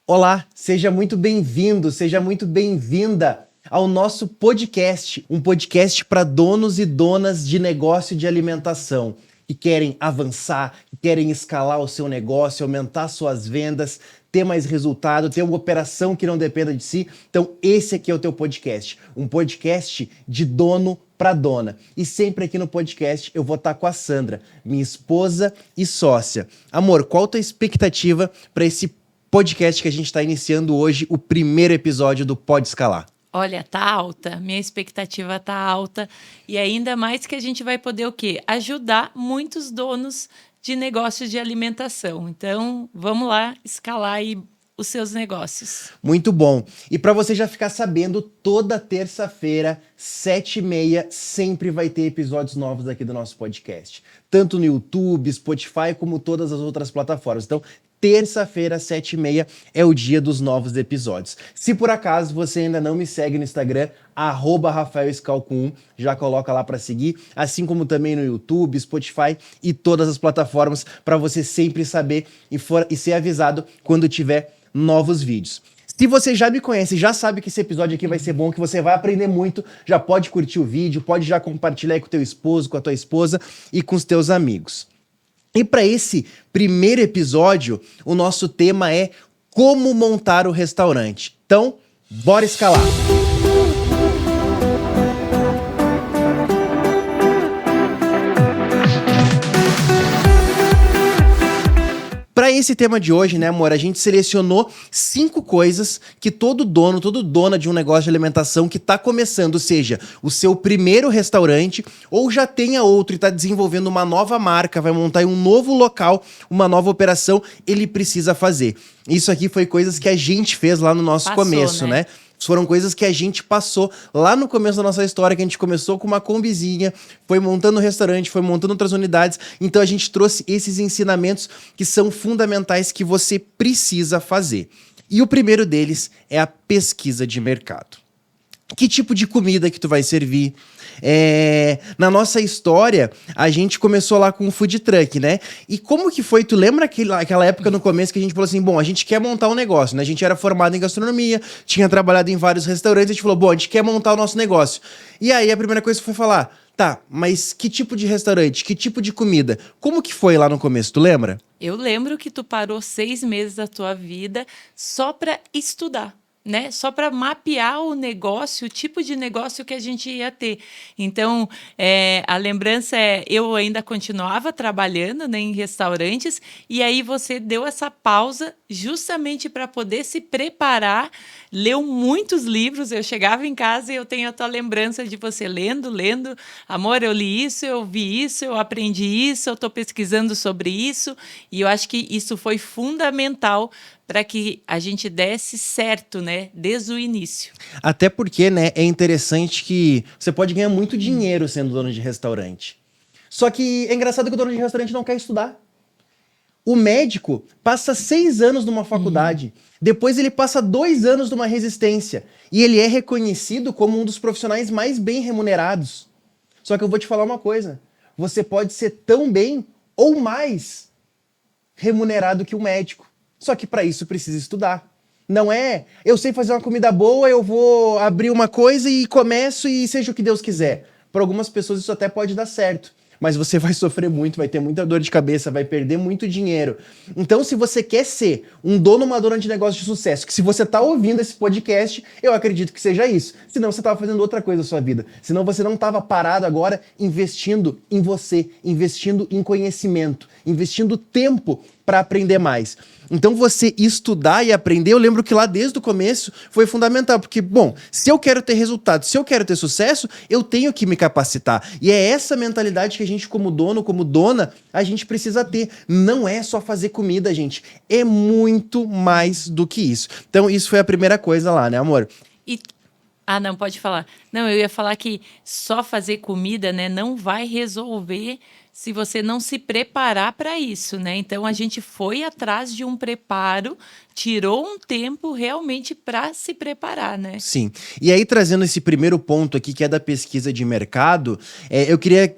Olá, seja muito bem-vindo, seja muito bem-vinda ao nosso podcast, um podcast para donos e donas de negócio de alimentação que querem avançar, que querem escalar o seu negócio, aumentar suas vendas, ter mais resultado, ter uma operação que não dependa de si. Então, esse aqui é o teu podcast, um podcast de dono para dona. E sempre aqui no podcast eu vou estar com a Sandra, minha esposa e sócia. Amor, qual a tua expectativa para esse podcast que a gente está iniciando hoje, o primeiro episódio do Pode Escalar? Olha, tá alta, minha expectativa tá alta e ainda mais que a gente vai poder o quê? Ajudar muitos donos de negócios de alimentação. Então, vamos lá escalar aí os seus negócios. Muito bom. E para você já ficar sabendo, toda terça-feira, 7h30, sempre vai ter episódios novos aqui do nosso podcast. Tanto no YouTube, Spotify, como todas as outras plataformas. Então, terça-feira, 7h30, é o dia dos novos episódios. Se por acaso você ainda não me segue no Instagram, @RafaelScal1, já coloca lá para seguir, assim como também no YouTube, Spotify e todas as plataformas, para você sempre saber e ser avisado quando tiver novos vídeos. Se você já me conhece, já sabe que esse episódio aqui vai ser bom, que você vai aprender muito, já pode curtir o vídeo, pode já compartilhar aí com o teu esposo, com a tua esposa e com os teus amigos. E para esse primeiro episódio, o nosso tema é como montar o restaurante. Então, bora escalar! Para esse tema de hoje, né, amor, a gente selecionou 5 coisas que todo dono, toda dona de um negócio de alimentação que está começando, seja o seu primeiro restaurante ou já tenha outro e está desenvolvendo uma nova marca, vai montar um novo local, uma nova operação, ele precisa fazer. Isso aqui foi coisas que a gente fez lá no nosso começo, né? Foram coisas que a gente passou lá no começo da nossa história, que a gente começou com uma combizinha, foi montando um restaurante, foi montando outras unidades. Então a gente trouxe esses ensinamentos que são fundamentais que você precisa fazer. E o primeiro deles é a pesquisa de mercado. Que tipo de comida que tu vai servir? Na nossa história, a gente começou lá com o food truck, né? E como que foi? Tu lembra aquela época no começo que a gente falou assim, bom, a gente quer montar um negócio, né? A gente era formado em gastronomia, tinha trabalhado em vários restaurantes, a gente falou, bom, a gente quer montar o nosso negócio. E aí a primeira coisa foi falar, tá, mas que tipo de restaurante? Que tipo de comida? Como que foi lá no começo, tu lembra? Eu lembro que tu parou 6 meses da tua vida só para estudar, né? Só para mapear o negócio, o tipo de negócio que a gente ia ter. Então, a lembrança é, eu ainda continuava trabalhando, né, em restaurantes, e aí você deu essa pausa justamente para poder se preparar, leu muitos livros, eu chegava em casa e eu tenho a tua lembrança de você lendo, amor, eu li isso, eu vi isso, eu aprendi isso, eu estou pesquisando sobre isso, e eu acho que isso foi fundamental para que a gente desse certo, né, desde o início. Até porque, né, é interessante que você pode ganhar muito dinheiro sendo dono de restaurante. Só que é engraçado que o dono de restaurante não quer estudar. O médico passa 6 anos numa faculdade, depois ele passa 2 anos numa resistência, e ele é reconhecido como um dos profissionais mais bem remunerados. Só que eu vou te falar uma coisa, você pode ser tão bem ou mais remunerado que o médico. Só que para isso precisa estudar. Não é, eu sei fazer uma comida boa, eu vou abrir uma coisa e começo e seja o que Deus quiser. Para algumas pessoas isso até pode dar certo, mas você vai sofrer muito, vai ter muita dor de cabeça, vai perder muito dinheiro. Então, se você quer ser um dono, uma dona de negócio de sucesso, que se você está ouvindo esse podcast, eu acredito que seja isso. Senão você estava fazendo outra coisa na sua vida. Senão você não estava parado agora investindo em você, investindo em conhecimento, investindo tempo para aprender mais. Então você estudar e aprender, eu lembro que lá desde o começo foi fundamental, porque, bom, se eu quero ter resultado, se eu quero ter sucesso, eu tenho que me capacitar. E é essa mentalidade que a gente como dono, como dona, a gente precisa ter. Não é só fazer comida, gente. É muito mais do que isso. Então isso foi a primeira coisa lá, né, amor? Não, pode falar. Não, eu ia falar que só fazer comida, né, não vai resolver se você não se preparar para isso, né? Então a gente foi atrás de um preparo, tirou um tempo realmente para se preparar, né? Sim. E aí, trazendo esse primeiro ponto aqui, que é da pesquisa de mercado, eu queria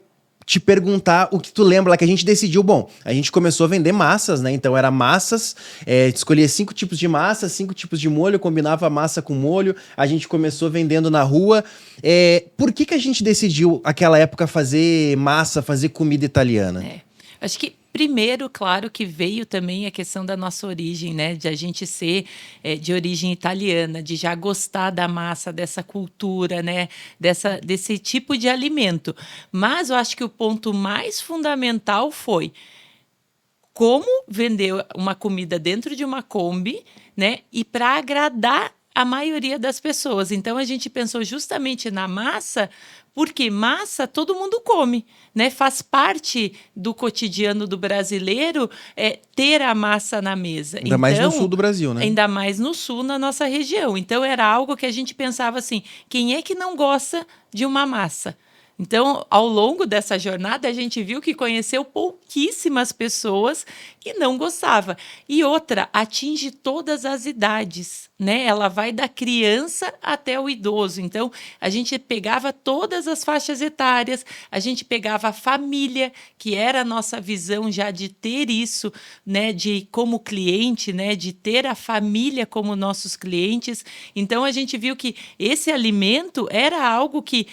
te perguntar o que tu lembra lá, que a gente decidiu, bom, a gente começou a vender massas, né? Então era massas, escolhia 5 tipos de massa, 5 tipos de molho, combinava massa com molho, a gente começou vendendo na rua. Por que a gente decidiu, naquela época, fazer massa, fazer comida italiana? Acho que primeiro, claro, que veio também a questão da nossa origem, né? De a gente ser de origem italiana, de já gostar da massa, dessa cultura, né? Desse tipo de alimento. Mas eu acho que o ponto mais fundamental foi como vender uma comida dentro de uma Kombi, né? E para agradar a maioria das pessoas. Então a gente pensou justamente na massa, porque massa todo mundo come, né? Faz parte do cotidiano do brasileiro ter a massa na mesa. Ainda mais no sul do Brasil, né? Ainda mais no sul, na nossa região. Então era algo que a gente pensava assim: quem é que não gosta de uma massa? Então, ao longo dessa jornada, a gente viu que conheceu pouquíssimas pessoas que não gostavam. E outra, atinge todas as idades, né? Ela vai da criança até o idoso. Então, a gente pegava todas as faixas etárias, a gente pegava a família, que era a nossa visão já de ter isso, né? De como cliente, né? De ter a família como nossos clientes. Então, a gente viu que esse alimento era algo que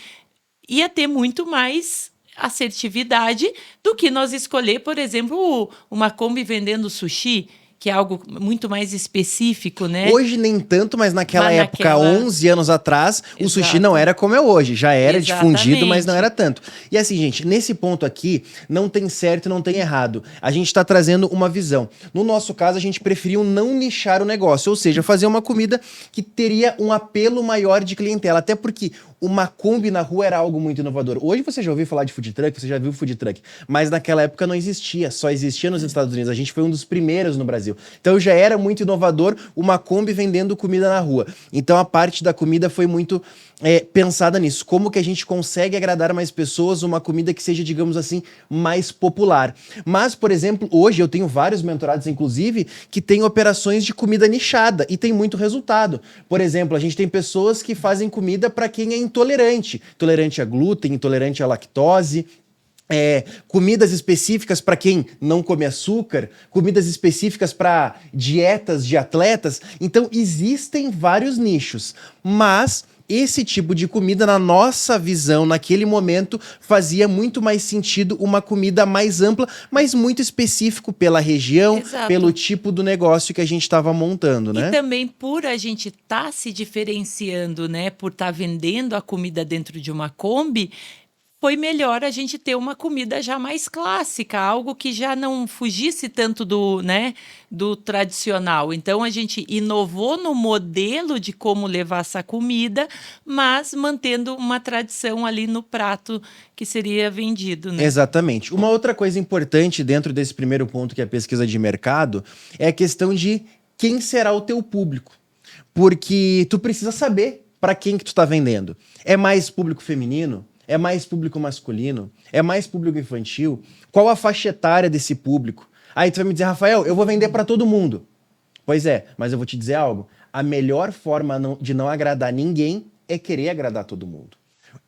ia ter muito mais assertividade do que nós escolher, por exemplo, uma Kombi vendendo sushi, que é algo muito mais específico, né? Hoje nem tanto, mas naquela época, 11 anos atrás, o sushi não era como é hoje. Já era difundido, mas não era tanto. E assim, gente, nesse ponto aqui, não tem certo e não tem errado. A gente está trazendo uma visão. No nosso caso, a gente preferiu não nichar o negócio, ou seja, fazer uma comida que teria um apelo maior de clientela. Até porque uma Kombi na rua era algo muito inovador. Hoje você já ouviu falar de food truck, você já viu food truck, mas naquela época não existia, só existia nos Estados Unidos. A gente foi um dos primeiros no Brasil. Então já era muito inovador uma Kombi vendendo comida na rua. Então a parte da comida foi muito pensada nisso. Como que a gente consegue agradar mais pessoas, uma comida que seja, digamos assim, mais popular. Mas, por exemplo, hoje eu tenho vários mentorados, inclusive, que têm operações de comida nichada e tem muito resultado. Por exemplo, a gente tem pessoas que fazem comida para quem é intolerante. Intolerante a glúten, intolerante à lactose. Comidas específicas para quem não come açúcar, comidas específicas para dietas de atletas. Então, existem vários nichos, mas esse tipo de comida, na nossa visão, naquele momento, fazia muito mais sentido uma comida mais ampla, mas muito específico pela região, pelo tipo do negócio que a gente estava montando, né? E também por a gente estar se diferenciando, né? Por estar vendendo a comida dentro de uma Kombi, foi melhor a gente ter uma comida já mais clássica, algo que já não fugisse tanto do tradicional. Então, a gente inovou no modelo de como levar essa comida, mas mantendo uma tradição ali no prato que seria vendido, né? Exatamente. Uma outra coisa importante dentro desse primeiro ponto, que é a pesquisa de mercado, é a questão de quem será o teu público. Porque tu precisa saber para quem que tu está vendendo. É mais público feminino? É mais público masculino? É mais público infantil? Qual a faixa etária desse público? Aí tu vai me dizer, Rafael, eu vou vender para todo mundo. Pois é, mas eu vou te dizer algo. A melhor forma de não agradar ninguém é querer agradar todo mundo.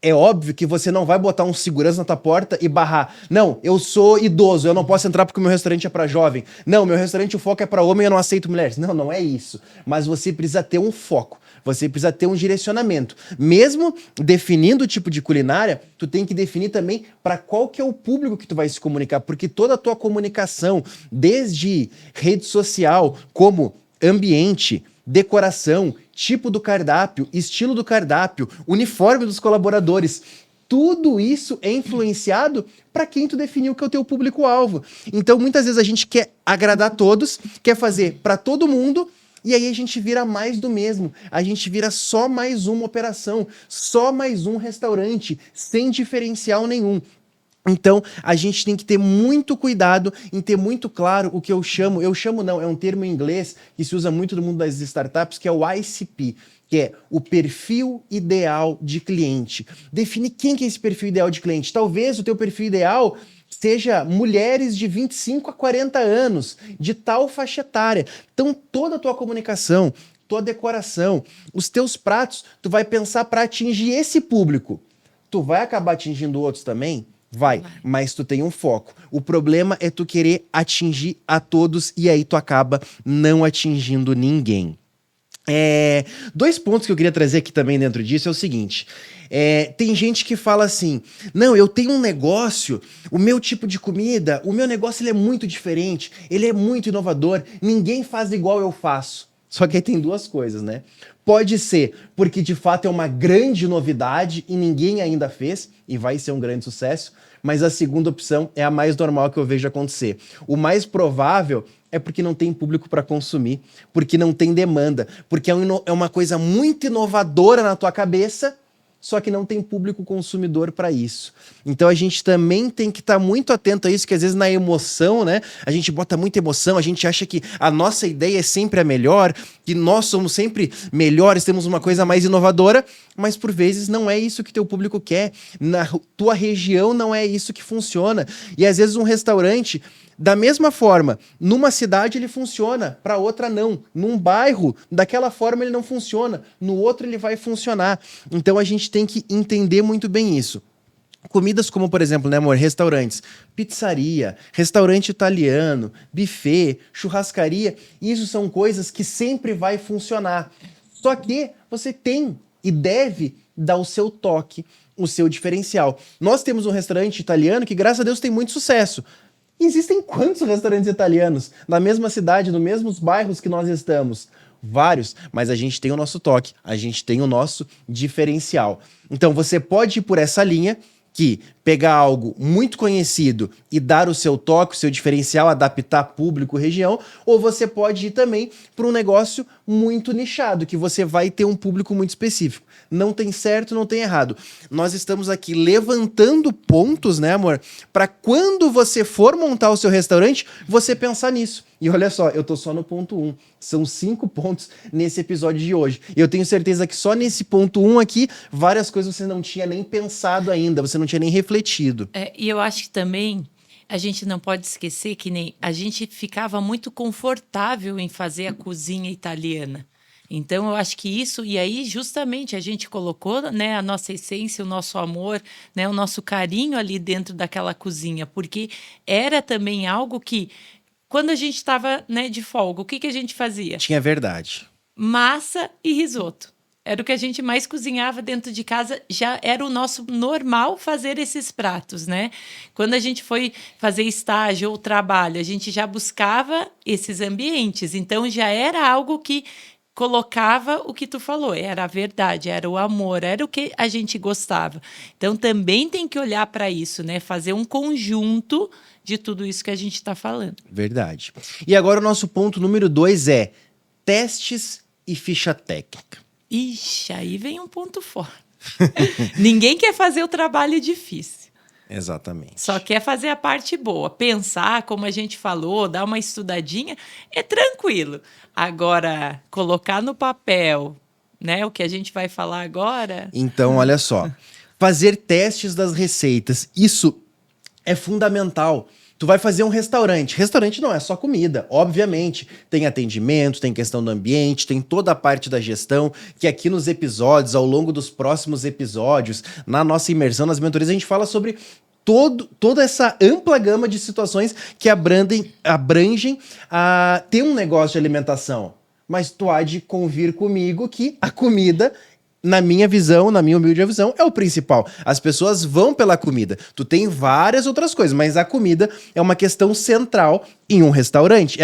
É óbvio que você não vai botar um segurança na tua porta e barrar. Não, eu sou idoso, eu não posso entrar porque o meu restaurante é para jovem. Não, meu restaurante o foco é para homem, eu não aceito mulheres. Não, não é isso. Mas você precisa ter um foco. Você precisa ter um direcionamento. Mesmo definindo o tipo de culinária, tu tem que definir também para qual que é o público que tu vai se comunicar, porque toda a tua comunicação, desde rede social, como ambiente, decoração, tipo do cardápio, estilo do cardápio, uniforme dos colaboradores, tudo isso é influenciado para quem tu definiu que é o teu público-alvo. Então, muitas vezes a gente quer agradar todos, quer fazer para todo mundo, e aí a gente vira mais do mesmo. A gente vira só mais uma operação, só mais um restaurante, sem diferencial nenhum. Então, a gente tem que ter muito cuidado em ter muito claro o que eu chamo não, é um termo em inglês que se usa muito no mundo das startups, que é o ICP, que é o perfil ideal de cliente. Define quem que é esse perfil ideal de cliente. Talvez o teu perfil ideal seja mulheres de 25 a 40 anos, de tal faixa etária. Então, toda a tua comunicação, tua decoração, os teus pratos, tu vai pensar para atingir esse público. Tu vai acabar atingindo outros também? Vai, mas tu tem um foco. O problema é tu querer atingir a todos e aí tu acaba não atingindo ninguém. 2 pontos que eu queria trazer aqui também dentro disso é o seguinte. Tem gente que fala assim, não, eu tenho um negócio, o meu tipo de comida, o meu negócio ele é muito diferente, ele é muito inovador, ninguém faz igual eu faço. Só que aí tem 2 coisas, né? Pode ser porque de fato é uma grande novidade e ninguém ainda fez e vai ser um grande sucesso, mas a segunda opção é a mais normal que eu vejo acontecer. O mais provável é porque não tem público para consumir, porque não tem demanda, porque é uma coisa muito inovadora na tua cabeça, só que não tem público consumidor para isso. Então a gente também tem que estar muito atento a isso, que às vezes na emoção, né? A gente bota muita emoção, a gente acha que a nossa ideia é sempre a melhor, que nós somos sempre melhores, temos uma coisa mais inovadora, mas por vezes não é isso que teu público quer. Na tua região não é isso que funciona. E às vezes um restaurante, da mesma forma, numa cidade ele funciona, para outra não. Num bairro, daquela forma ele não funciona, no outro ele vai funcionar. Então a gente tem que entender muito bem isso. Comidas como, por exemplo, né, amor, restaurantes, pizzaria, restaurante italiano, buffet, churrascaria, isso são coisas que sempre vai funcionar. Só que você tem e deve dar o seu toque, o seu diferencial. Nós temos um restaurante italiano que, graças a Deus, tem muito sucesso. Existem quantos restaurantes italianos na mesma cidade, nos mesmos bairros que nós estamos? Vários, mas a gente tem o nosso toque, a gente tem o nosso diferencial. Então você pode ir por essa linha, que pegar algo muito conhecido e dar o seu toque, o seu diferencial, adaptar público, região, ou você pode ir também para um negócio muito nichado, que você vai ter um público muito específico. Não tem certo, não tem errado. Nós estamos aqui levantando pontos, né, amor? Para quando você for montar o seu restaurante, você pensar nisso. E olha só, eu tô só no ponto 1. São 5 pontos nesse episódio de hoje. Eu tenho certeza que só nesse ponto 1 aqui, várias coisas você não tinha nem pensado ainda, você não tinha nem refletido. E eu acho que também a gente não pode esquecer que nem a gente ficava muito confortável em fazer a cozinha italiana. Então, eu acho que isso, e aí justamente a gente colocou, né, a nossa essência, o nosso amor, né, o nosso carinho ali dentro daquela cozinha, porque era também algo que, quando a gente estava, né, de folga, o que a gente fazia? Tinha verdade. Massa e risoto. Era o que a gente mais cozinhava dentro de casa, já era o nosso normal fazer esses pratos, né? Quando a gente foi fazer estágio ou trabalho, a gente já buscava esses ambientes, então já era algo que colocava o que tu falou, era a verdade, era o amor, era o que a gente gostava. Então também tem que olhar para isso, né? Fazer um conjunto de tudo isso que a gente está falando. Verdade. E agora o nosso ponto número 2 é testes e ficha técnica. Ixi, aí vem um ponto forte. Ninguém quer fazer o trabalho difícil. Exatamente. Só quer fazer a parte boa. Pensar, como a gente falou, dar uma estudadinha, é tranquilo. Agora, colocar no papel, né, o que a gente vai falar agora... Então, olha só. Fazer testes das receitas, isso é fundamental. Tu vai fazer um restaurante. Restaurante não é só comida, obviamente. Tem atendimento, tem questão do ambiente, tem toda a parte da gestão, que aqui nos episódios, ao longo dos próximos episódios, na nossa imersão, nas mentorias, a gente fala sobre toda essa ampla gama de situações que abrangem a ter um negócio de alimentação. Mas tu há de convir comigo que a comida, na minha visão, na minha humilde visão, é o principal. As pessoas vão pela comida. Tu tem várias outras coisas, mas a comida é uma questão central em um restaurante.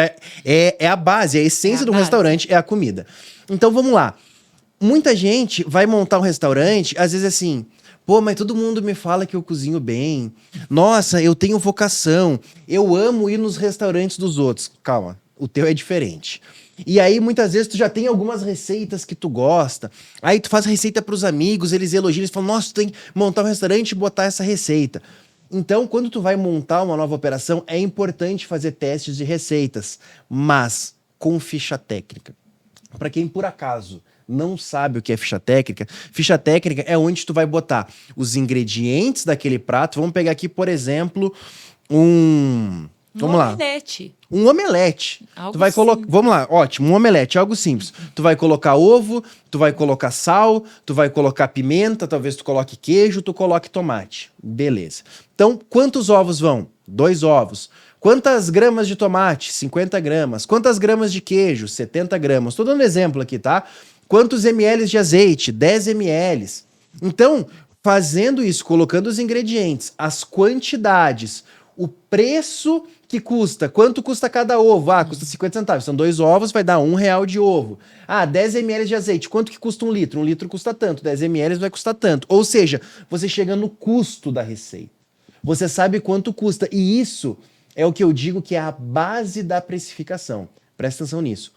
É a base, a essência de um restaurante é a comida. Então vamos lá. Muita gente vai montar um restaurante, às vezes assim... Pô, mas todo mundo me fala que eu cozinho bem. Nossa, eu tenho vocação. Eu amo ir nos restaurantes dos outros. Calma, o teu é diferente. E aí, muitas vezes, tu já tem algumas receitas que tu gosta. Aí tu faz receita pros amigos, eles elogiam, eles falam, nossa, tu tem que montar um restaurante e botar essa receita. Então, quando tu vai montar uma nova operação, é importante fazer testes de receitas, mas com ficha técnica. Para quem, por acaso, não sabe o que é ficha técnica é onde tu vai botar os ingredientes daquele prato. Vamos pegar aqui, por exemplo, um Vamos lá. Omelete. Um omelete. Algo Tu vai colocar. simples. Vamos lá, ótimo. Um omelete, algo simples. Tu vai colocar ovo, tu vai colocar sal, tu vai colocar pimenta, talvez tu coloque queijo, tu coloque tomate. Beleza. Então, quantos ovos vão? 2 ovos. Quantas gramas de tomate? 50 gramas. Quantas gramas de queijo? 70 gramas. Tô dando exemplo aqui, tá? Quantos ml de azeite? 10 ml. Então, fazendo isso, colocando os ingredientes, as quantidades, o preço que custa, quanto custa cada ovo? Ah, custa 50 centavos. São 2 ovos, vai dar R$ 1 de ovo. Ah, 10 ml de azeite, quanto que custa 1 litro? 1 litro custa tanto, 10 ml vai custar tanto. Ou seja, você chega no custo da receita. Você sabe quanto custa. E isso é o que eu digo que é a base da precificação. Presta atenção nisso.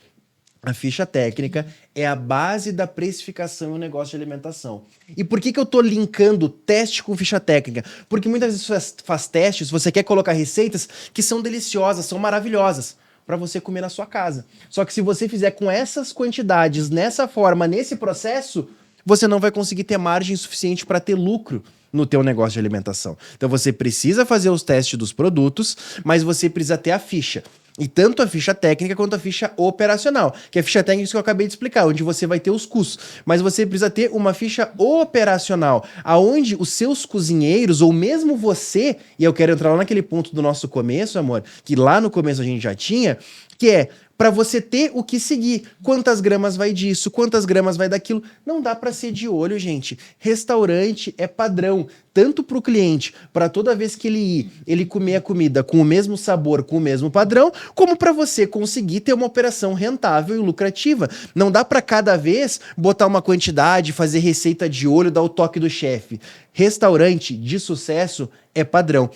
A ficha técnica é a base da precificação em um negócio de alimentação. E por que eu tô linkando teste com ficha técnica? Porque muitas vezes você faz testes, você quer colocar receitas que são deliciosas, são maravilhosas, para você comer na sua casa. Só que se você fizer com essas quantidades, nessa forma, nesse processo, você não vai conseguir ter margem suficiente para ter lucro no teu negócio de alimentação. Então você precisa fazer os testes dos produtos, mas você precisa ter a ficha. E tanto a ficha técnica quanto a ficha operacional. Que é a ficha técnica que eu acabei de explicar, onde você vai ter os custos. Mas você precisa ter uma ficha operacional, aonde os seus cozinheiros, ou mesmo você, e eu quero entrar lá naquele ponto do nosso começo, amor, que lá no começo a gente já tinha, que é para você ter o que seguir. Quantas gramas vai disso, quantas gramas vai daquilo. Não dá para ser de olho, gente. Restaurante é padrão, tanto para o cliente, para toda vez que ele ir, ele comer a comida com o mesmo sabor, com o mesmo padrão, como para você conseguir ter uma operação rentável e lucrativa. Não dá para cada vez botar uma quantidade, fazer receita de olho, dar o toque do chefe. Restaurante de sucesso é padrão.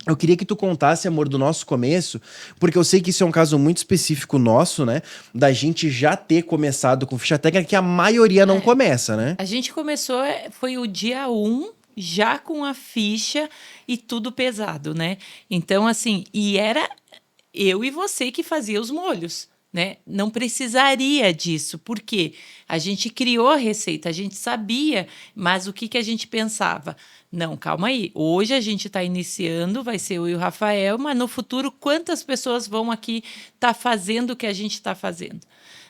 Eu queria que tu contasse, amor, do nosso começo, porque eu sei que isso é um caso muito específico nosso, né? Da gente já ter começado com ficha técnica, que a maioria não começa, né? A gente começou, foi o dia 1, já com a ficha e tudo pesado, né? Então, assim, e era eu e você que fazia os molhos, né? Não precisaria disso, porque a gente criou a receita, a gente sabia, mas o que a gente pensava? Não, calma aí, hoje a gente está iniciando, vai ser eu e o Rafael, mas no futuro quantas pessoas vão aqui estar fazendo o que a gente está fazendo?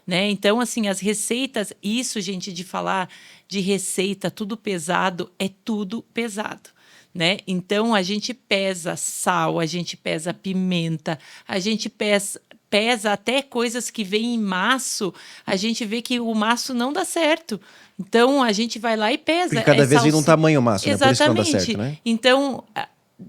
Né? Então, assim, as receitas, isso, gente, de falar de receita, tudo pesado, é tudo pesado. Né? Então, a gente pesa sal, a gente pesa pimenta, a gente pesa até coisas que vêm em maço, a gente vê que o maço não dá certo. Então, a gente vai lá e pesa. Porque cada vez vem num tamanho maço, né? Por isso que não dá Exatamente. certo, né? Então,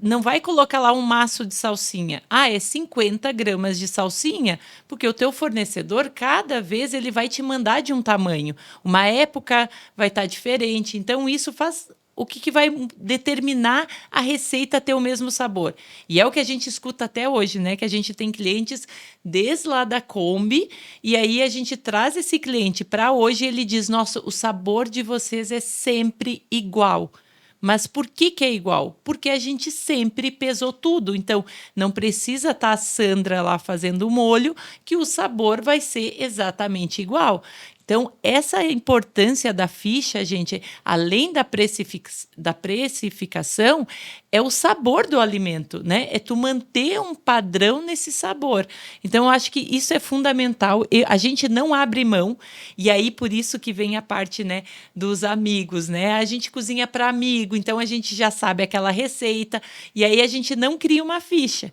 não vai colocar lá um maço de salsinha. Ah, é 50 gramas de salsinha, porque o teu fornecedor, cada vez, ele vai te mandar de um tamanho. Uma época vai estar diferente. Então, isso faz o que vai determinar a receita ter o mesmo sabor. E é o que a gente escuta até hoje, né? Que a gente tem clientes desde lá da Kombi, e aí a gente traz esse cliente para hoje e ele diz, nossa, o sabor de vocês é sempre igual. Mas por que é igual? Porque a gente sempre pesou tudo. Então, não precisa estar a Sandra lá fazendo o molho, que o sabor vai ser exatamente igual. Então, essa importância da ficha, gente, além da precificação, é o sabor do alimento, né? É tu manter um padrão nesse sabor. Então, eu acho que isso é fundamental. A gente não abre mão, e aí por isso que vem a parte, né, dos amigos, né? A gente cozinha para amigo, então a gente já sabe aquela receita, e aí a gente não cria uma ficha.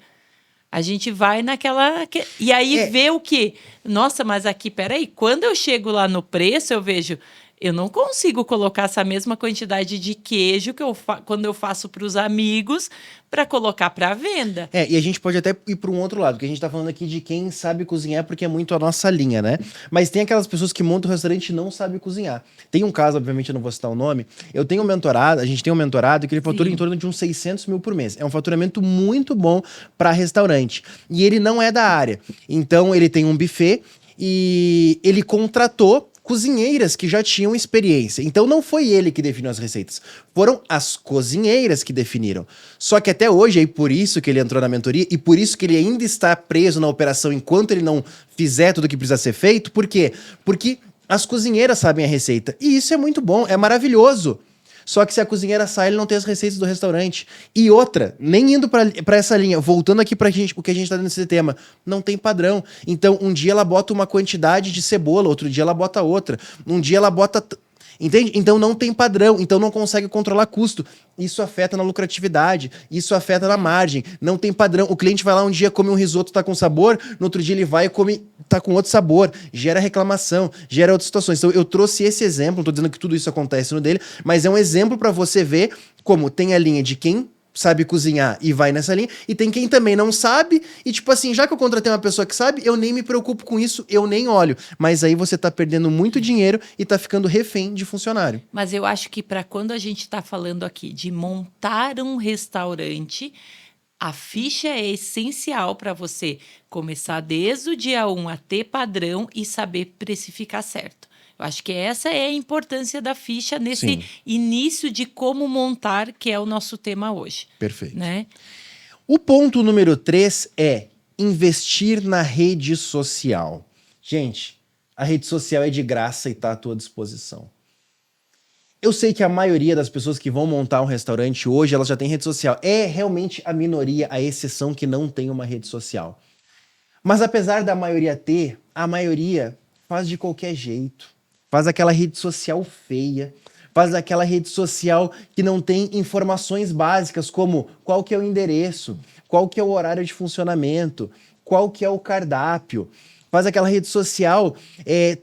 A gente vai naquela... E aí vê o quê? Nossa, mas aqui, peraí, quando eu chego lá no preço, eu vejo... Eu não consigo colocar essa mesma quantidade de queijo que quando eu faço para os amigos para colocar para venda. E a gente pode até ir para um outro lado, porque a gente tá falando aqui de quem sabe cozinhar, porque é muito a nossa linha, né? Mas tem aquelas pessoas que montam o restaurante e não sabem cozinhar. Tem um caso, obviamente eu não vou citar o nome, a gente tem um mentorado que ele fatura em torno de uns 600 mil por mês. É um faturamento muito bom para restaurante. E ele não é da área. Então ele tem um buffet e ele contratou cozinheiras que já tinham experiência. Então não foi ele que definiu as receitas, foram as cozinheiras que definiram. Só que até hoje, é por isso que ele entrou na mentoria e por isso que ele ainda está preso na operação enquanto ele não fizer tudo o que precisa ser feito. Por quê? Porque as cozinheiras sabem a receita. E isso é muito bom, é maravilhoso. Só que se a cozinheira sai, ele não tem as receitas do restaurante. E outra, nem indo pra essa linha, voltando aqui pra gente, o que a gente tá nesse tema, não tem padrão. Então, um dia ela bota uma quantidade de cebola, outro dia ela bota outra. Um dia ela bota... Entende? Então não tem padrão, então não consegue controlar custo. Isso afeta na lucratividade, isso afeta na margem. Não tem padrão. O cliente vai lá um dia, come um risoto, tá com sabor, no outro dia ele vai e come, tá com outro sabor. Gera reclamação, gera outras situações. Então eu trouxe esse exemplo, não tô dizendo que tudo isso acontece no dele, mas é um exemplo para você ver como tem a linha de quem sabe cozinhar e vai nessa linha, e tem quem também não sabe, e tipo assim, já que eu contratei uma pessoa que sabe, eu nem me preocupo com isso, eu nem olho. Mas aí você tá perdendo muito dinheiro e tá ficando refém de funcionário. Mas eu acho que para quando a gente está falando aqui de montar um restaurante, a ficha é essencial para você começar desde o dia 1 a ter padrão e saber precificar certo. Eu acho que essa é a importância da ficha nesse Sim. início de como montar, que é o nosso tema hoje. Perfeito. Né? O ponto número 3 é investir na rede social. Gente, a rede social é de graça e está à tua disposição. Eu sei que a maioria das pessoas que vão montar um restaurante hoje, elas já têm rede social. É realmente a minoria, a exceção que não tem uma rede social. Mas apesar da maioria ter, a maioria faz de qualquer jeito. Faz aquela rede social feia. Faz aquela rede social que não tem informações básicas como qual que é o endereço, qual que é o horário de funcionamento, qual que é o cardápio. Faz aquela rede social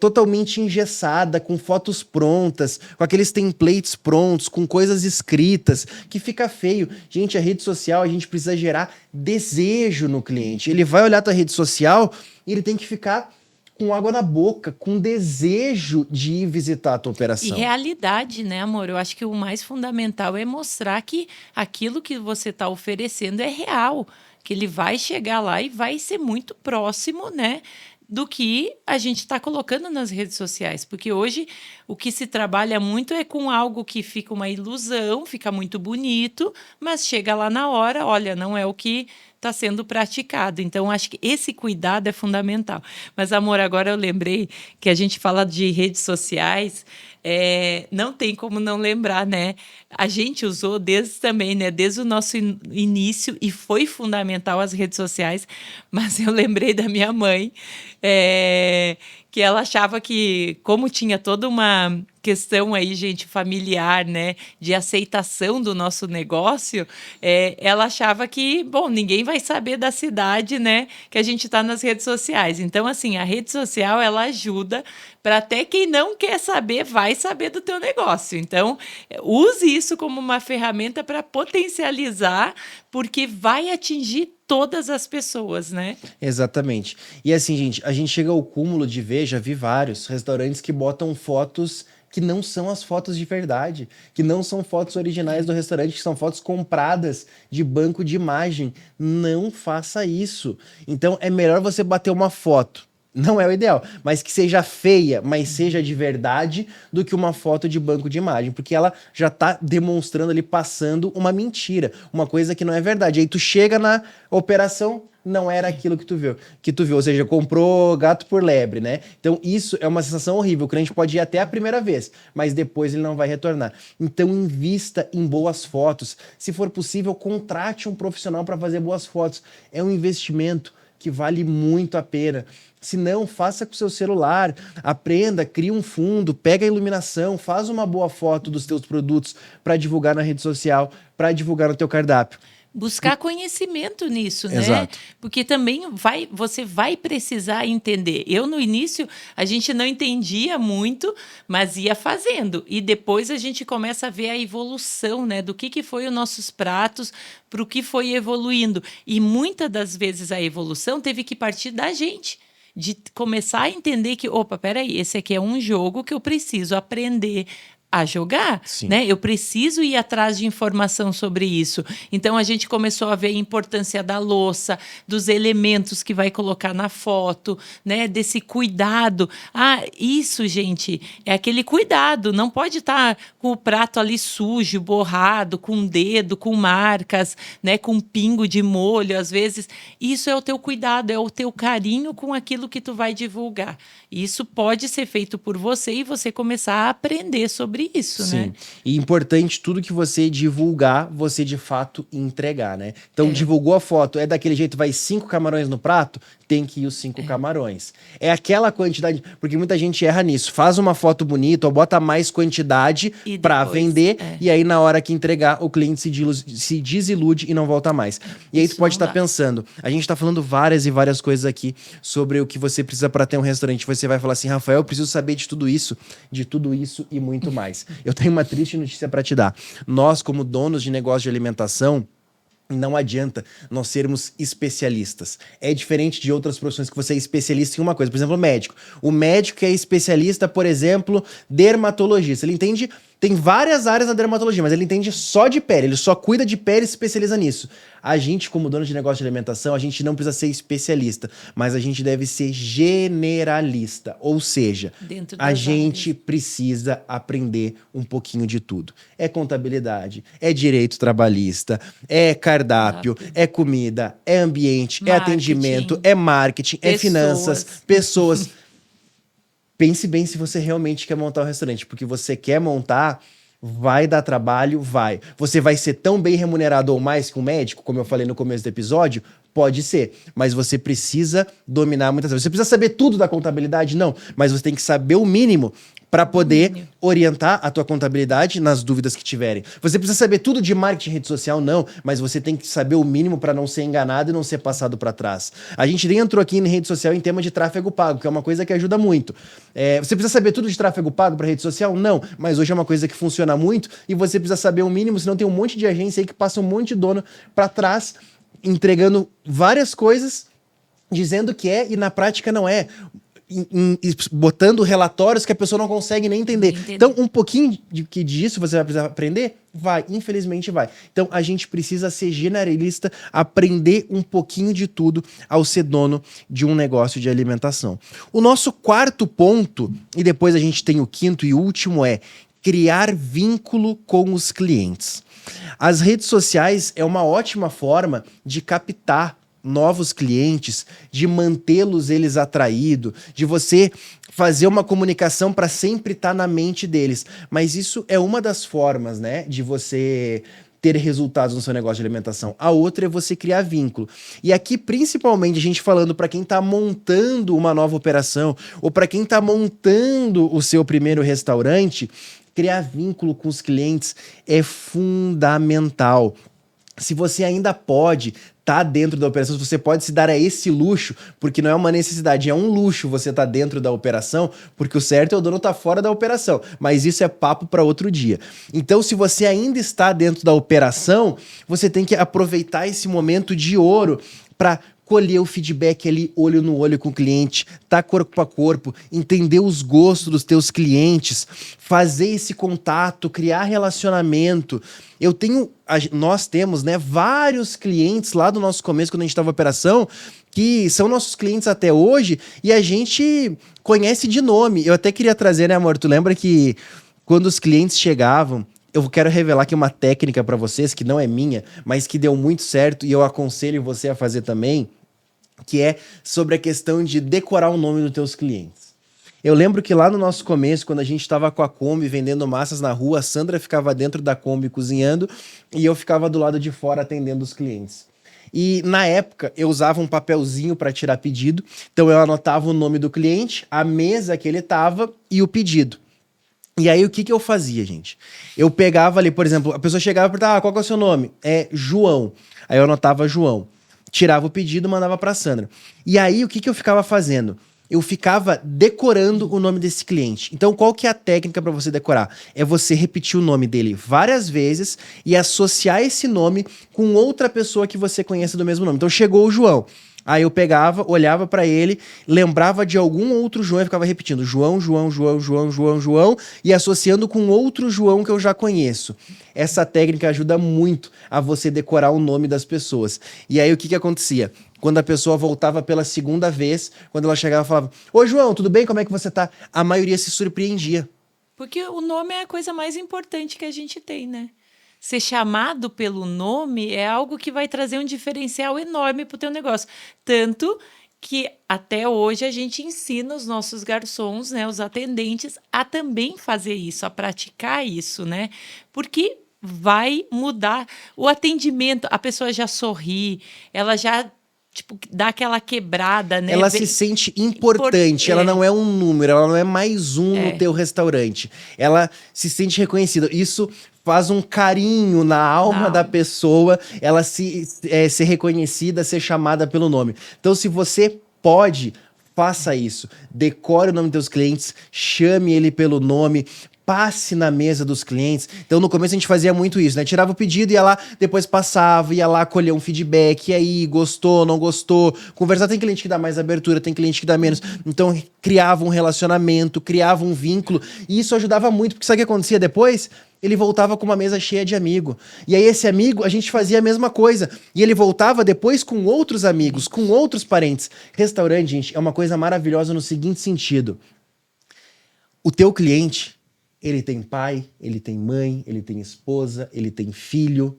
totalmente engessada, com fotos prontas, com aqueles templates prontos, com coisas escritas, que fica feio. Gente, a rede social, a gente precisa gerar desejo no cliente. Ele vai olhar a tua rede social e ele tem que ficar com água na boca, com desejo de ir visitar a tua operação. E realidade, né, amor? Eu acho que o mais fundamental é mostrar que aquilo que você está oferecendo é real, que ele vai chegar lá e vai ser muito próximo, né, do que a gente está colocando nas redes sociais. Porque hoje o que se trabalha muito é com algo que fica uma ilusão, fica muito bonito, mas chega lá na hora, olha, não é o que está sendo praticado. Então, acho que esse cuidado é fundamental. Mas, amor, agora eu lembrei que a gente fala de redes sociais, não tem como não lembrar, né? A gente usou desde também, né? Desde o nosso início, e foi fundamental as redes sociais, mas eu lembrei da minha mãe, que ela achava que, como tinha toda uma questão aí, gente, familiar, né, de aceitação do nosso negócio, ela achava que, bom, ninguém vai saber da cidade, né, que a gente está nas redes sociais. Então, assim, a rede social, ela ajuda para até quem não quer saber, vai saber do teu negócio. Então, use isso como uma ferramenta para potencializar, porque vai atingir todas as pessoas, né? Exatamente. E assim, gente, a gente chega ao cúmulo de ver, já vi vários restaurantes que botam fotos que não são as fotos de verdade, que não são fotos originais do restaurante, que são fotos compradas de banco de imagem. Não faça isso. Então é melhor você bater uma foto. Não é o ideal, mas que seja feia, mas seja de verdade, do que uma foto de banco de imagem, porque ela já tá demonstrando ali, passando uma mentira, uma coisa que não é verdade. Aí tu chega na operação, não era aquilo que tu viu, ou seja, comprou gato por lebre, né? Então isso é uma sensação horrível. O cliente pode ir até a primeira vez, mas depois ele não vai retornar. Então invista em boas fotos. Se for possível, contrate um profissional para fazer boas fotos. É um investimento que vale muito a pena. Se não, faça com o seu celular, aprenda, cria um fundo, pega a iluminação, faz uma boa foto dos teus produtos para divulgar na rede social, para divulgar no teu cardápio. Buscar conhecimento nisso, né? Exato. Porque também você vai precisar entender. Eu, no início, a gente não entendia muito, mas ia fazendo. E depois a gente começa a ver a evolução, né? Do que foi os nossos pratos, para o que foi evoluindo. E muitas das vezes a evolução teve que partir da gente. De começar a entender que, opa, peraí, esse aqui é um jogo que eu preciso aprender a jogar, Sim. né? Eu preciso ir atrás de informação sobre isso. Então, a gente começou a ver a importância da louça, dos elementos que vai colocar na foto, né? Desse cuidado. Ah, isso, gente, é aquele cuidado. Não pode estar com o prato ali sujo, borrado, com dedo, com marcas, né? Com pingo de molho, às vezes. Isso é o teu cuidado, é o teu carinho com aquilo que tu vai divulgar. Isso pode ser feito por você e você começar a aprender sobre sobre isso, Sim. né? E importante tudo que você divulgar, você de fato entregar, né? Então, divulgou a foto, é daquele jeito, vai 5 camarões no prato, tem que ir os 5 camarões. É aquela quantidade, porque muita gente erra nisso. Faz uma foto bonita ou bota mais quantidade E pra depois, vender, e aí na hora que entregar, o cliente se desilude e não volta mais. E aí tu Isso pode não estar dá. pensando, a gente tá falando várias e várias coisas aqui sobre o que você precisa para ter um restaurante. Você vai falar assim, Rafael, eu preciso saber de tudo isso e muito mais. Eu tenho uma triste notícia para te dar. Nós, como donos de negócio de alimentação, não adianta nós sermos especialistas. É diferente de outras profissões que você é especialista em uma coisa. Por exemplo, o médico. O médico é especialista, por exemplo, dermatologista. Ele entende... Tem várias áreas na dermatologia, mas ele entende só de pele. Ele só cuida de pele e se especializa nisso. A gente, como dono de negócio de alimentação, a gente não precisa ser especialista, mas a gente deve ser generalista. Ou seja, Dentro a das gente áreas. precisa aprender um pouquinho de tudo. É contabilidade, é direito trabalhista, é cardápio, é comida, é ambiente, é atendimento, Marketing, é marketing, é finanças, pessoas. pessoas. Pense bem se você realmente quer montar um restaurante, porque você quer montar, vai dar trabalho, vai. Você vai ser tão bem remunerado ou mais que um médico, como eu falei no começo do episódio? Pode ser, mas você precisa dominar muitas coisas. Você precisa saber tudo da contabilidade? Não, mas você tem que saber o mínimo para poder Domínio. orientar a tua contabilidade nas dúvidas que tiverem. Você precisa saber tudo de marketing e rede social? Não, mas você tem que saber o mínimo para não ser enganado e não ser passado para trás. A gente nem entrou aqui em rede social em tema de tráfego pago, que é uma coisa que ajuda muito. Você precisa saber tudo de tráfego pago para rede social? Não, mas hoje é uma coisa que funciona muito e você precisa saber o mínimo, senão tem um monte de agência aí que passa um monte de dono para trás, entregando várias coisas, dizendo que é e na prática não é. Botando relatórios que a pessoa não consegue nem entender. Então, um pouquinho disso você vai precisar aprender? Vai, infelizmente vai. Então, a gente precisa ser generalista, aprender um pouquinho de tudo ao ser dono de um negócio de alimentação. O nosso quarto ponto, e depois a gente tem o quinto e último, é criar vínculo com os clientes. As redes sociais é uma ótima forma de captar novos clientes, de mantê-los eles atraídos, de você fazer uma comunicação para sempre estar na mente deles. Mas isso é uma das formas, né, de você ter resultados no seu negócio de alimentação. A outra é você criar vínculo. E aqui, principalmente, a gente falando para quem está montando uma nova operação ou para quem está montando o seu primeiro restaurante, criar vínculo com os clientes é fundamental. Se você ainda pode estar dentro da operação, se você pode se dar a esse luxo, porque não é uma necessidade, é um luxo você estar dentro da operação, porque o certo é o dono estar fora da operação, mas isso é papo para outro dia. Então, se você ainda está dentro da operação, você tem que aproveitar esse momento de ouro para colher o feedback ali, olho no olho com o cliente, tá corpo a corpo, entender os gostos dos teus clientes, fazer esse contato, criar relacionamento. Nós temos, né, vários clientes lá do nosso começo, quando a gente estava em operação, que são nossos clientes até hoje e a gente conhece de nome. Eu até queria trazer, né, amor? Tu lembra que quando os clientes chegavam, eu quero revelar aqui uma técnica para vocês, que não é minha, mas que deu muito certo e eu aconselho você a fazer também, que é sobre a questão de decorar o nome dos teus clientes. Eu lembro que lá no nosso começo, quando a gente estava com a Kombi vendendo massas na rua, a Sandra ficava dentro da Kombi cozinhando e eu ficava do lado de fora atendendo os clientes. E na época eu usava um papelzinho para tirar pedido, então eu anotava o nome do cliente, a mesa que ele estava e o pedido. E aí, o que eu fazia, gente? Eu pegava ali, por exemplo, a pessoa chegava e perguntava, qual que é o seu nome? É João. Aí eu anotava João. Tirava o pedido e mandava pra Sandra. E aí, o que eu ficava fazendo? Eu ficava decorando o nome desse cliente. Então, qual que é a técnica para você decorar? É você repetir o nome dele várias vezes e associar esse nome com outra pessoa que você conheça do mesmo nome. Então, chegou o João. Aí eu pegava, olhava pra ele, lembrava de algum outro João e ficava repetindo João, João, João, João, João, João e associando com outro João que eu já conheço. Essa técnica ajuda muito a você decorar o nome das pessoas. E aí o que acontecia? Quando a pessoa voltava pela segunda vez, quando ela chegava e falava, ô João, tudo bem? Como é que você tá? A maioria se surpreendia. Porque o nome é a coisa mais importante que a gente tem, né? Ser chamado pelo nome é algo que vai trazer um diferencial enorme para o teu negócio. Tanto que até hoje a gente ensina os nossos garçons, né, os atendentes, a também fazer isso, a praticar isso, né? Porque vai mudar o atendimento, a pessoa já sorri, ela já tipo dá aquela quebrada, né? Ela se sente importante, ela não é um número, ela não é mais um no teu restaurante. Ela se sente reconhecida. Isso faz um carinho na alma da pessoa, ela ser reconhecida, ser chamada pelo nome. Então, se você pode, faça isso. Decore o nome dos teus clientes, chame ele pelo nome, passe na mesa dos clientes. Então, no começo a gente fazia muito isso, né? Tirava o pedido, ia lá, depois passava, ia lá colher um feedback, e aí, gostou, não gostou, conversar. Tem cliente que dá mais abertura, tem cliente que dá menos. Então, criava um relacionamento, criava um vínculo, e isso ajudava muito, porque sabe o que acontecia depois? Ele voltava com uma mesa cheia de amigo. E aí esse amigo, a gente fazia a mesma coisa. E ele voltava depois com outros amigos, com outros parentes. Restaurante, gente, é uma coisa maravilhosa no seguinte sentido. O teu cliente, ele tem pai, ele tem mãe, ele tem esposa, ele tem filho.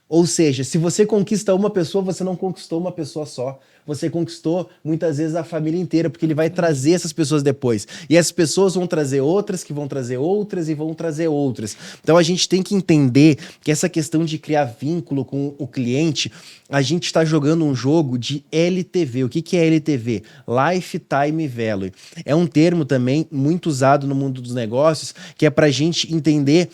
Ou seja, se você conquista uma pessoa, você não conquistou uma pessoa só. Você conquistou, muitas vezes, a família inteira, porque ele vai trazer essas pessoas depois. E essas pessoas vão trazer outras, que vão trazer outras e vão trazer outras. Então, a gente tem que entender que essa questão de criar vínculo com o cliente, a gente está jogando um jogo de LTV. O que é LTV? Lifetime Value. É um termo também muito usado no mundo dos negócios, que é para a gente entender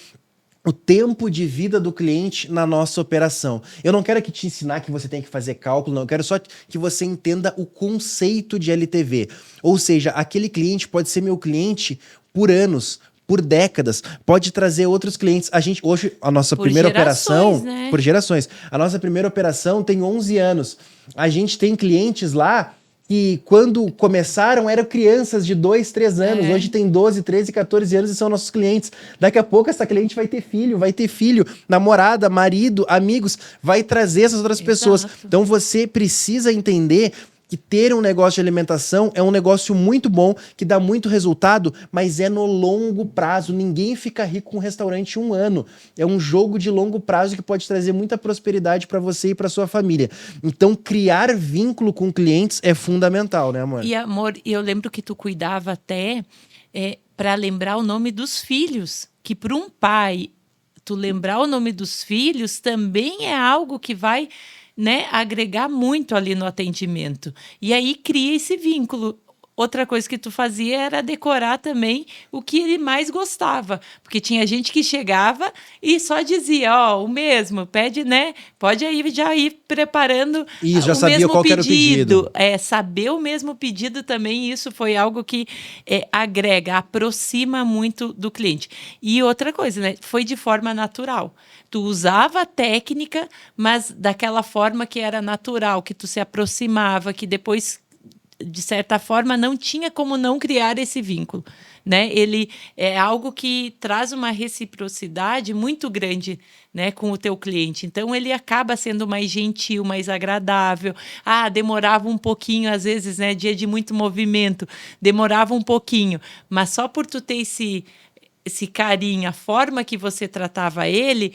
o tempo de vida do cliente na nossa operação. Eu não quero aqui te ensinar que você tem que fazer cálculo, não. Eu quero só que você entenda o conceito de LTV. Ou seja, aquele cliente pode ser meu cliente por anos, por décadas, pode trazer outros clientes. A gente, hoje, a nossa primeira operação... Né? Por gerações. A nossa primeira operação tem 11 anos. A gente tem clientes lá que quando começaram eram crianças de 2, 3 anos, hoje tem 12, 13, 14 anos e são nossos clientes. Daqui a pouco essa cliente vai ter filho, namorada, marido, amigos, vai trazer essas outras pessoas. Então você precisa entender que ter um negócio de alimentação é um negócio muito bom, que dá muito resultado, mas é no longo prazo. Ninguém fica rico com um restaurante em um ano. É um jogo de longo prazo que pode trazer muita prosperidade para você e para sua família. Então, criar vínculo com clientes é fundamental, né, amor? E, amor, eu lembro que tu cuidava até para lembrar o nome dos filhos, que para um pai, tu lembrar o nome dos filhos também é algo que vai... né, agregar muito ali no atendimento. E aí cria esse vínculo. Outra coisa que tu fazia era decorar também o que ele mais gostava. Porque tinha gente que chegava e só dizia, ó, o mesmo, pede, né? Pode aí já ir preparando já o sabia mesmo qual era o pedido. Saber o mesmo pedido também, isso foi algo que agrega, aproxima muito do cliente. E outra coisa, né? Foi de forma natural. Tu usava a técnica, mas daquela forma que era natural, que tu se aproximava, que depois, de certa forma, não tinha como não criar esse vínculo, né? Ele é algo que traz uma reciprocidade muito grande, né, com o teu cliente. Então, ele acaba sendo mais gentil, mais agradável. Demorava um pouquinho, às vezes, né? Dia de muito movimento, demorava um pouquinho. Mas só por tu ter esse carinho, a forma que você tratava ele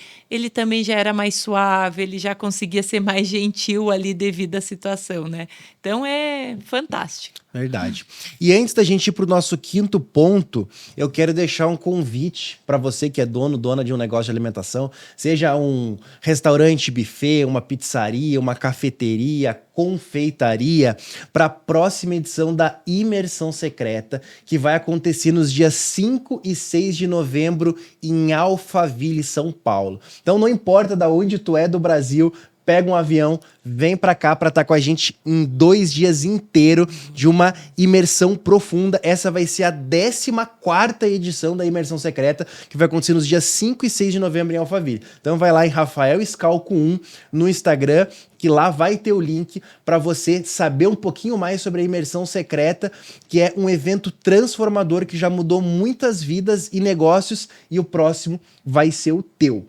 também já era mais suave, ele já conseguia ser mais gentil ali devido à situação, né? Então é fantástico. Verdade. E antes da gente ir para o nosso quinto ponto, eu quero deixar um convite para você que é dona de um negócio de alimentação, seja um restaurante buffet, uma pizzaria, uma cafeteria, confeitaria, para a próxima edição da Imersão Secreta, que vai acontecer nos dias 5 e 6 de novembro em Alphaville, São Paulo. Então não importa de onde tu é do Brasil, pega um avião, vem pra cá pra estar com a gente em 2 dias inteiros de uma imersão profunda. Essa vai ser a 14ª edição da Imersão Secreta, que vai acontecer nos dias 5 e 6 de novembro em Alphaville. Então vai lá em Rafael Scalco 1 no Instagram, que lá vai ter o link para você saber um pouquinho mais sobre a Imersão Secreta, que é um evento transformador que já mudou muitas vidas e negócios, e o próximo vai ser o teu.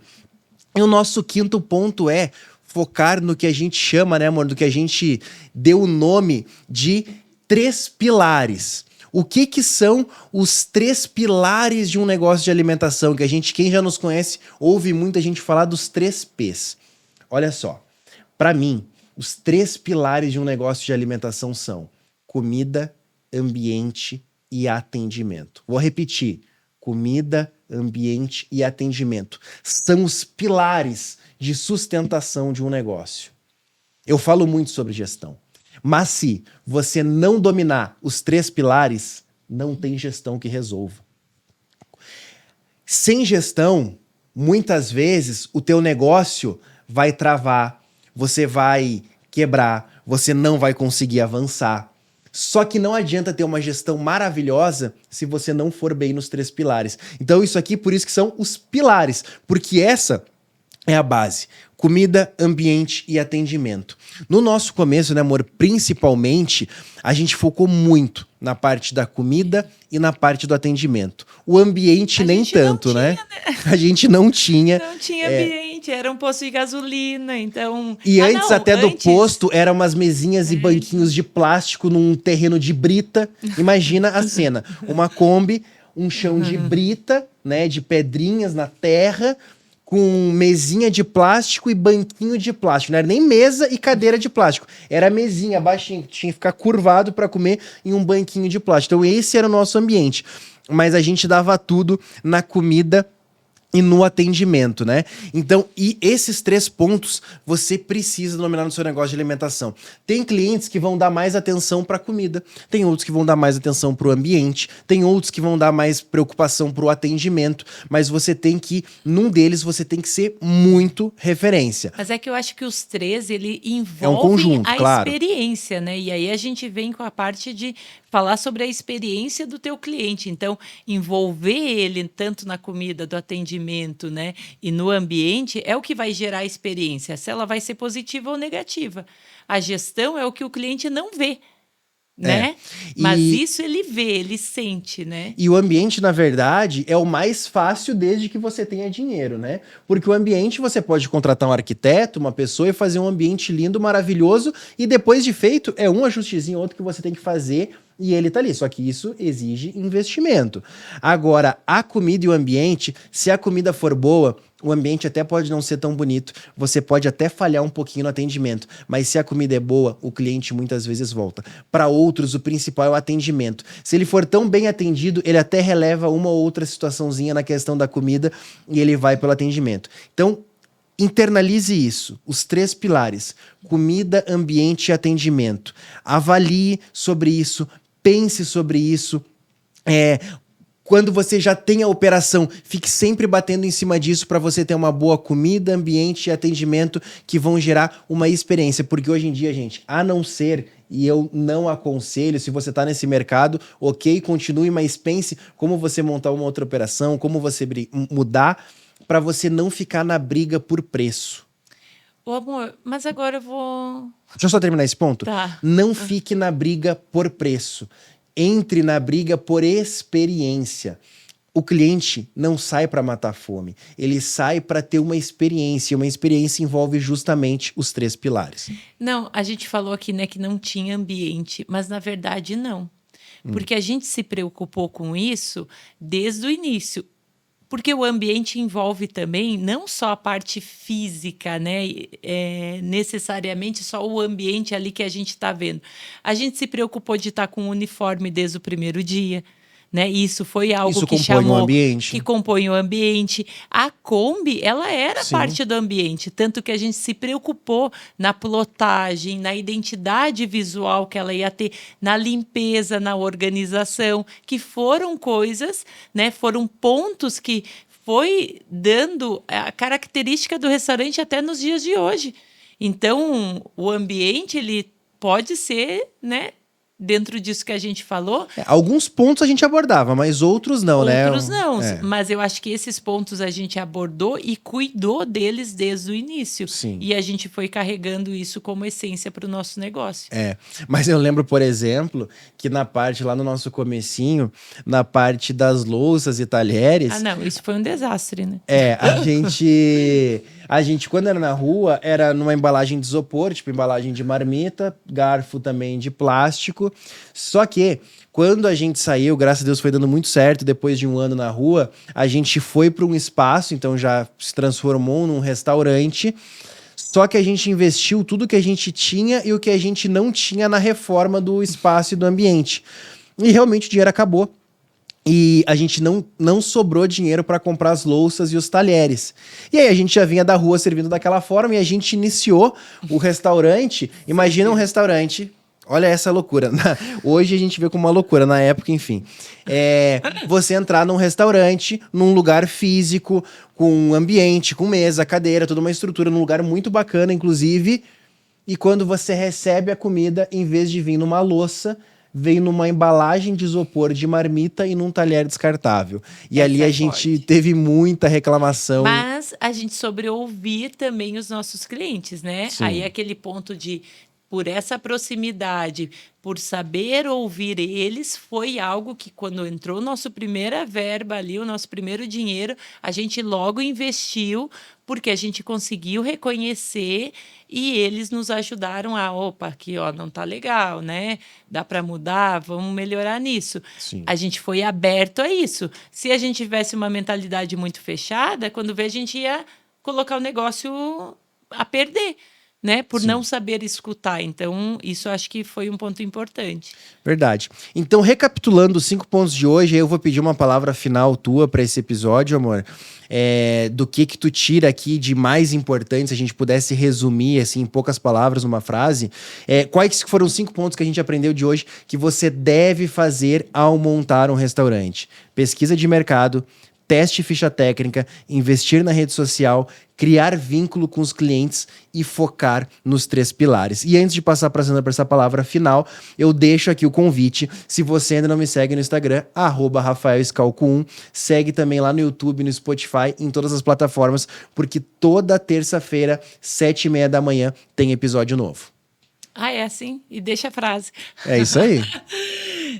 E o nosso quinto ponto é focar no que a gente chama, né, amor, do que a gente deu o nome de 3 pilares. O que são os 3 pilares de um negócio de alimentação? Que a gente, quem já nos conhece, ouve muita gente falar dos 3 P's. Olha só, para mim, os 3 pilares de um negócio de alimentação são comida, ambiente e atendimento. Vou repetir. Comida, ambiente e atendimento são os pilares de sustentação de um negócio. Eu falo muito sobre gestão, mas se você não dominar os 3 pilares, não tem gestão que resolva. Sem gestão, muitas vezes o teu negócio vai travar, você vai quebrar, você não vai conseguir avançar. Só que não adianta ter uma gestão maravilhosa se você não for bem nos 3 pilares. Então isso aqui, por isso que são os pilares, porque essa é a base. Comida, ambiente e atendimento. No nosso começo, né, amor, principalmente, a gente focou muito na parte da comida e na parte do atendimento. O ambiente nem tanto, né? A gente não tinha. Não tinha ambiente, era um posto de gasolina, então... E antes do posto, eram umas mesinhas e banquinhos de plástico num terreno de brita. Imagina a cena. Uma Kombi, um chão de brita, né, de pedrinhas na terra, com mesinha de plástico e banquinho de plástico. Não era nem mesa e cadeira de plástico. Era mesinha baixinha, que tinha que ficar curvado para comer em um banquinho de plástico. Então esse era o nosso ambiente. Mas a gente dava tudo na comida e no atendimento, né? Então, e esses 3 pontos você precisa dominar no seu negócio de alimentação. Tem clientes que vão dar mais atenção para a comida, tem outros que vão dar mais atenção para o ambiente, tem outros que vão dar mais preocupação para o atendimento, mas você tem que, num deles, você tem que ser muito referência. Mas é que eu acho que os 3, ele envolvem conjunto, claro. Experiência, né? E aí a gente vem com a parte de falar sobre a experiência do teu cliente. Então, envolver ele tanto na comida, do atendimento, né, e no ambiente é o que vai gerar a experiência. Se ela vai ser positiva ou negativa. A gestão é o que o cliente não vê, né? Mas isso ele vê, ele sente, né? E o ambiente, na verdade, é o mais fácil desde que você tenha dinheiro, né? Porque o ambiente você pode contratar um arquiteto, uma pessoa e fazer um ambiente lindo, maravilhoso, e depois de feito é um ajustezinho outro que você tem que fazer e ele tá ali. Só que isso exige investimento. Agora, a comida e o ambiente, se a comida for boa, o ambiente até pode não ser tão bonito, você pode até falhar um pouquinho no atendimento, mas se a comida é boa, o cliente muitas vezes volta. Para outros, o principal é o atendimento. Se ele for tão bem atendido, ele até releva uma ou outra situaçãozinha na questão da comida e ele vai pelo atendimento. Então, internalize isso, os 3 pilares, comida, ambiente e atendimento. Avalie sobre isso, pense sobre isso. Quando você já tem a operação, fique sempre batendo em cima disso para você ter uma boa comida, ambiente e atendimento que vão gerar uma experiência. Porque hoje em dia, gente, a não ser, e eu não aconselho, se você está nesse mercado, ok, continue, mas pense como você montar uma outra operação, como você mudar para você não ficar na briga por preço. Ô, amor, mas agora eu vou... Deixa eu só terminar esse ponto. Tá. Não fique na briga por preço. Entre na briga por experiência. O cliente não sai para matar fome, ele sai para ter uma experiência. E uma experiência envolve justamente os 3 pilares. Não, a gente falou aqui, né, que não tinha ambiente, mas na verdade não. Porque a gente se preocupou com isso desde o início. Porque o ambiente envolve também não só a parte física, né? Necessariamente só o ambiente ali que a gente está vendo. A gente se preocupou de estar com o uniforme desde o primeiro dia, né? Isso foi algo que chamou, o ambiente. que compõe o ambiente. A Kombi, ela era parte do ambiente, tanto que a gente se preocupou na plotagem, na identidade visual que ela ia ter, na limpeza, na organização, que foram coisas, né? Foram pontos que foi dando a característica do restaurante até nos dias de hoje. Então, o ambiente, ele pode ser, né? Dentro disso que a gente falou... Alguns pontos a gente abordava, mas outros não, né? Outros não, mas eu acho que esses pontos a gente abordou e cuidou deles desde o início. Sim. E a gente foi carregando isso como essência para o nosso negócio. Mas eu lembro, por exemplo, que na parte lá no nosso comecinho, na parte das louças e talheres... Ah, não, isso foi um desastre, né? A gente, quando era na rua, era numa embalagem de isopor, tipo embalagem de marmita, garfo também de plástico. Só que, quando a gente saiu, graças a Deus foi dando muito certo, depois de um ano na rua, a gente foi para um espaço, então já se transformou num restaurante. Só que a gente investiu tudo que a gente tinha e o que a gente não tinha na reforma do espaço e do ambiente. E realmente o dinheiro acabou. E a gente não sobrou dinheiro para comprar as louças e os talheres. E aí a gente já vinha da rua servindo daquela forma e a gente iniciou o restaurante. Imagina um restaurante. Olha essa loucura. Hoje a gente vê como uma loucura, na época, enfim. Você entrar num restaurante, num lugar físico, com um ambiente, com mesa, cadeira, toda uma estrutura, num lugar muito bacana, inclusive. E quando você recebe a comida, em vez de vir numa louça, vem numa embalagem de isopor de marmita e num talher descartável. E ali a gente teve muita reclamação. Mas a gente soube ouvir também os nossos clientes, né? Sim. Aí aquele ponto de, por essa proximidade, por saber ouvir eles, foi algo que quando entrou o nosso primeira verba ali, o nosso primeiro dinheiro, a gente logo investiu, porque a gente conseguiu reconhecer e eles nos ajudaram a, opa, aqui ó, não tá legal, né? Dá para mudar, vamos melhorar nisso. Sim. A gente foi aberto a isso. Se a gente tivesse uma mentalidade muito fechada, quando vê a gente ia colocar o negócio a perder, né? Por não saber escutar. Então, isso acho que foi um ponto importante. Verdade. Então, recapitulando os 5 pontos de hoje, eu vou pedir uma palavra final tua para esse episódio, amor. Do que tu tira aqui de mais importante, se a gente pudesse resumir, assim, em poucas palavras, numa frase. Quais foram os 5 pontos que a gente aprendeu de hoje que você deve fazer ao montar um restaurante? Pesquisa de mercado, teste ficha técnica, investir na rede social, criar vínculo com os clientes e focar nos 3 pilares. E antes de passar para a Sandra para essa palavra final, eu deixo aqui o convite. Se você ainda não me segue no Instagram, @RafaelScalco1, segue também lá no YouTube, no Spotify, em todas as plataformas, porque toda terça-feira, 7h30 da manhã, tem episódio novo. Ah, é assim? E deixa a frase. É isso aí.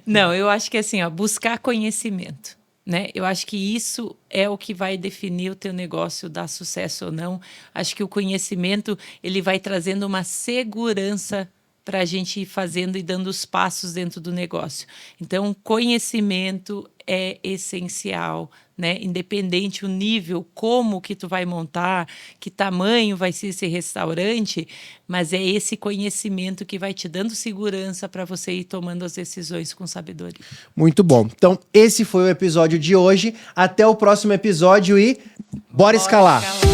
Não, eu acho que é assim, ó, buscar conhecimento. Né? Eu acho que isso é o que vai definir o teu negócio dar sucesso ou não. Acho que o conhecimento ele vai trazendo uma segurança para a gente ir fazendo e dando os passos dentro do negócio. Então, conhecimento é essencial, né? Independente o nível, como que tu vai montar, que tamanho vai ser esse restaurante, mas é esse conhecimento que vai te dando segurança para você ir tomando as decisões com sabedoria. Muito bom. Então, esse foi o episódio de hoje. Até o próximo episódio e bora escalar!